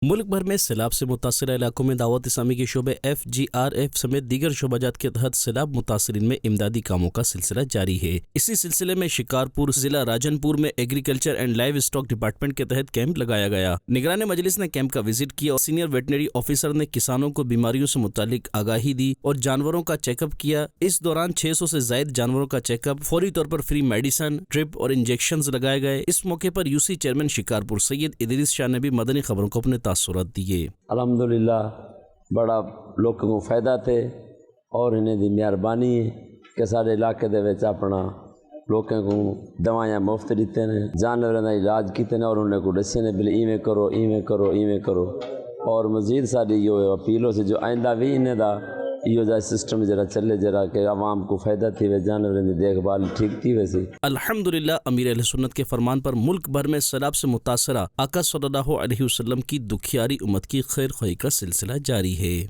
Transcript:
ملک بھر میں سیلاب سے متاثرہ علاقوں میں دعوت اسلامی کے شعبے FGRF سمیت دیگر شعبہ جات کے تحت سیلاب متاثرین میں امدادی کاموں کا سلسلہ جاری ہے۔ اسی سلسلے میں شکارپور ضلع راجن پور میں agriculture and live stock department کے تحت کیمپ لگایا گیا۔ نگران مجلس نے کیمپ کا وزٹ کیا اور سینئر ویٹنری آفیسر نے کسانوں کو بیماریوں سے متعلق آگاہی دی اور جانوروں کا چیک اپ کیا۔ اس دوران 600 سے زائد جانوروں کا چیک اپ، فوری طور پر فری میڈیسن، ڈرپ اور انجیکشنز لگائے گئے۔ اس موقع پر UC چیئرمین شکارپور سید ادریس شاہ نے بھی مدنی خبروں کو اپنے تاثرات دیے۔ الحمدللہ بڑا لوگوں کو فائدہ تھے اور انہیں دی مہربانی ہے کہ سارے علاقے دے وچ اپنا لوگوں کو دوائیاں مفت دیتے ہیں، جانوراں دا علاج کیتے ہیں اور انہیں کو دسے نے بل ایویں کرو ایویں کرو ایویں کرو۔ اور مزید ساری یہ اپیلوں سے جو آئندہ بھی انہیں دا یہ جا سسٹم جرا چلے جرا کہ عوام کو فائدہ تھی وے جانوراں دی دیکھ بھال ٹھیک تھی ویسے۔ الحمدللہ امیر اہل سنت کے فرمان پر ملک بھر میں سیلاب سے متاثرہ آقا صلی اللہ علیہ وسلم کی دکھیاری امت کی خیر خواہی کا سلسلہ جاری ہے۔